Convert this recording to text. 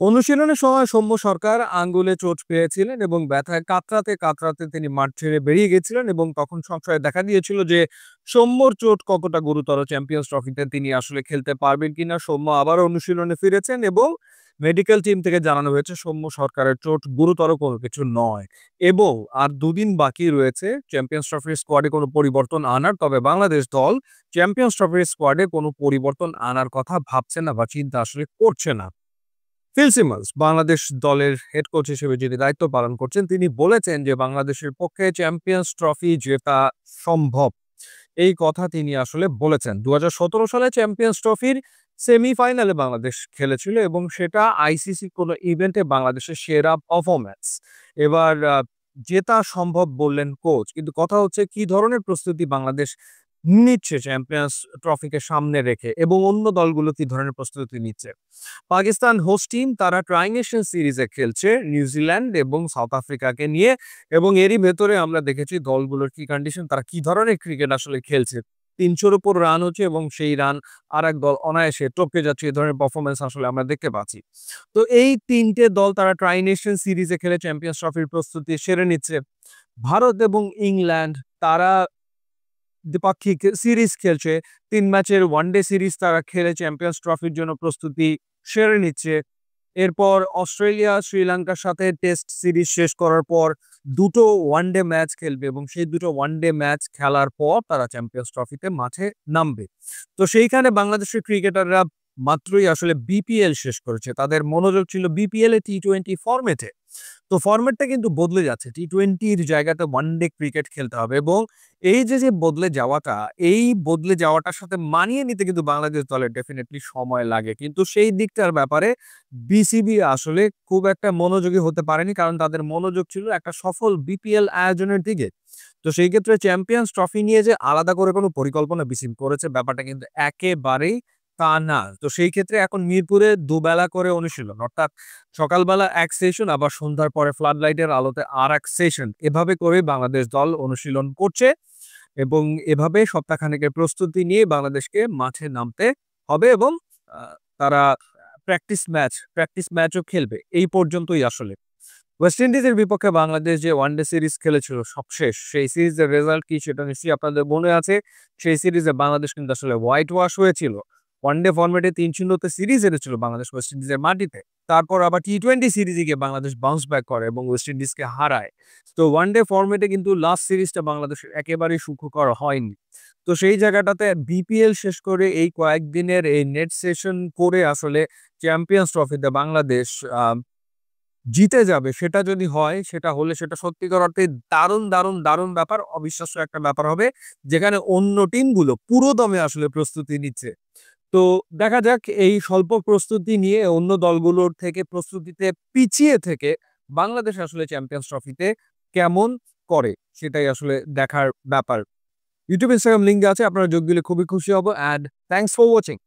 অনুশীলনের সময় সৌম্য সরকার আঙ্গুলে চোট পেয়েছিলেন এবং ব্যথায় কাতরাতে কাতরাতে তিনি মাঠ ছেড়ে বেরিয়ে গেছিলেন এবং তখন সংশয় দেখা দিয়েছিল যে সৌম্যর চোট কতটা গুরুতর, চ্যাম্পিয়ন্স ট্রফিতে তিনি আসলে খেলতে পারবেন কিনা। সৌম্য আবার অনুশীলনে ফিরেছেন এবং মেডিকেল টিম থেকে জানানো হয়েছে সৌম্য সরকারের চোট গুরুতর কোনো কিছু নয় এবং আর দুদিন বাকি রয়েছে চ্যাম্পিয়ন্স ট্রফির স্কোয়াডে কোনো পরিবর্তন আনার। তবে বাংলাদেশ দল চ্যাম্পিয়ন্স ট্রফির স্কোয়াডে কোনো পরিবর্তন আনার কথা ভাবছে না বা চিন্তা আসলে করছে না। ফিল সিমন্স বাংলাদেশ দলের হেড কোচ হিসেবে যিনি দায়িত্ব পালন করছেন, তিনি বলেছেন যে বাংলাদেশের পক্ষে চ্যাম্পিয়ন্স ট্রফি জেতা সম্ভব। এই কথা তিনি আসলে বলেছেন। ২০১৭ সালে চ্যাম্পিয়ন্স ট্রফির সেমিফাইনালে বাংলাদেশ খেলেছিল এবং সেটা আইসিসি কোনো ইভেন্টে বাংলাদেশের সেরা পারফরম্যান্স। এবার জেতা সম্ভব বললেন কোচ, কিন্তু কথা হচ্ছে কি ধরনের প্রস্তুতি বাংলাদেশ নিচ্ছে চ্যাম্পিয়ন্স ট্রফিকে সামনে রেখে এবং অন্য দলগুলো কি ধরনের প্রস্তুতি নিচ্ছে। পাকিস্তান হোস্ট টিম, তারা ট্রাই নেশন সিরিজে খেলছে নিউজিল্যান্ড এবং সাউথ আফ্রিকাকে নিয়ে এবং এরই ভেতরে আমরা দেখেছি দলগুলোর কি কন্ডিশন, তারা কি ধরনের ক্রিকেট আসলে খেলছে। ৩০০-র উপর রান হচ্ছে এবং সেই রান আর এক দল অনায়াসে টপকে যাচ্ছে, এই ধরনের পারফরমেন্স আসলে আমরা দেখতে পাচ্ছি। তো এই তিনটে দল তারা ট্রাই নেশন সিরিজে খেলে চ্যাম্পিয়ন্স ট্রফির প্রস্তুতি সেরে নিচ্ছে। ভারত এবং ইংল্যান্ড, তারা দ্বিপাক্ষিক সিরিজ খেলছে। ৩ ম্যাচের ওয়ানডে সিরিজ তারা খেলে চ্যাম্পিয়ন্স ট্রফির জন্য প্রস্তুতি সেরে নিচ্ছে। এরপর অস্ট্রেলিয়া শ্রীলঙ্কার সাথে টেস্ট সিরিজ শেষ করার পর দুটো ওয়ানডে ম্যাচ খেলবে এবং সেই দুটো ওয়ানডে ম্যাচ খেলার পর তারা চ্যাম্পিয়ন্স ট্রফিতে মাঠে নামবে। তো সেইখানে বাংলাদেশের ক্রিকেটাররা মাত্রই আসলে বিপিএল শেষ করেছে। তাদের মনোযোগ ছিল বিপিএল এ টি-20 ফরম্যাটে। তো ফরম্যাটটা কিন্তু বদলে যাচ্ছে। টি-20-র জায়গাতে ওয়ানডে ক্রিকেট খেলতে হবে এবং এই যে বদলে যাওয়াটা, এই বদলে যাওয়াটার সাথে মানিয়ে নিতে কিন্তু বাংলাদেশ দলের ডেফিনিটলি সময় লাগে। কিন্তু সেই দিকটার ব্যাপারে বিসিবি আসলে খুব একটা মনোযোগী হতে পারেনি, কারণ তাদের মনোযোগ ছিল একটা সফল বিপিএল আয়োজনের দিকে। তো সেই ক্ষেত্রে চ্যাম্পিয়ন্স ট্রফি নিয়ে যে আলাদা করে কোনো পরিকল্পনা বিসিবি করেছে, ব্যাপারটা কিন্তু একেবারেই তা না। তো সেই ক্ষেত্রে এখন মিরপুরে দুবেলা করে অনুশীলন, অর্থাৎ সকালবেলা এক সেশন, আবার সন্ধ্যার পরে ফ্লাড লাইটের আলোতে আর এক সেশন, এভাবে করে বাংলাদেশ দল অনুশীলন করছে এবং এভাবে সপ্তাহখানেকের প্রস্তুতি নিয়ে বাংলাদেশকে মাঠে নামতে হবে এবং তারা প্র্যাকটিস ম্যাচও খেলবে। এই পর্যন্তই আসলে। ওয়েস্ট ইন্ডিজের বিপক্ষে বাংলাদেশ যে ওয়ানডে সিরিজ খেলেছিল সবশেষ, সেই সিরিজের রেজাল্ট কি সেটা নিশ্চয়ই আপনাদের মনে আছে। সেই সিরিজে বাংলাদেশ কিন্তু আসলে হোয়াইট ওয়াশ হয়েছিল। ওয়ানডে ফরম্যাটে ৩-০ তে সিরিজ হেরেছিল বাংলাদেশ ওয়েস্ট ইন্ডিজের মাটিতে। তারপর আবার টি-20 সিরিজে গিয়ে বাংলাদেশ বাউন্স ব্যাক করে এবং ওয়েস্ট ইন্ডিজকে হারায়। তো ওয়ানডে ফরম্যাটে কিন্তু লাস্ট সিরিজটা বাংলাদেশের একেবারেই সুখকর হয়নি। তো সেই জায়গাটাতে বিপিএল শেষ করে এই কয়েকদিনের এই নেট সেশন করে আসলে চ্যাম্পিয়ন্স ট্রফিতে বাংলাদেশ জিতে যাবে, সেটা যদি হয়, সেটা হলে সেটা সত্যিকার অর্থে দারুণ ব্যাপার, অবিশ্বাস্য একটা ব্যাপার হবে, যেখানে অন্য টিমগুলো পুরোদমে আসলে প্রস্তুতি নিচ্ছে। তো দেখা যাক এই স্বল্প প্রস্তুতি নিয়ে অন্য দলগুলোর থেকে প্রস্তুতিতে পিছিয়ে থেকে বাংলাদেশ আসলে চ্যাম্পিয়ন্স ট্রফিতে কেমন করে, সেটাই আসলে দেখার ব্যাপার। ইউটিউব, ইনস্টাগ্রাম লিঙ্ক আছে, আপনারা যোগ দিলে খুবই খুশি হব। And thanks for watching.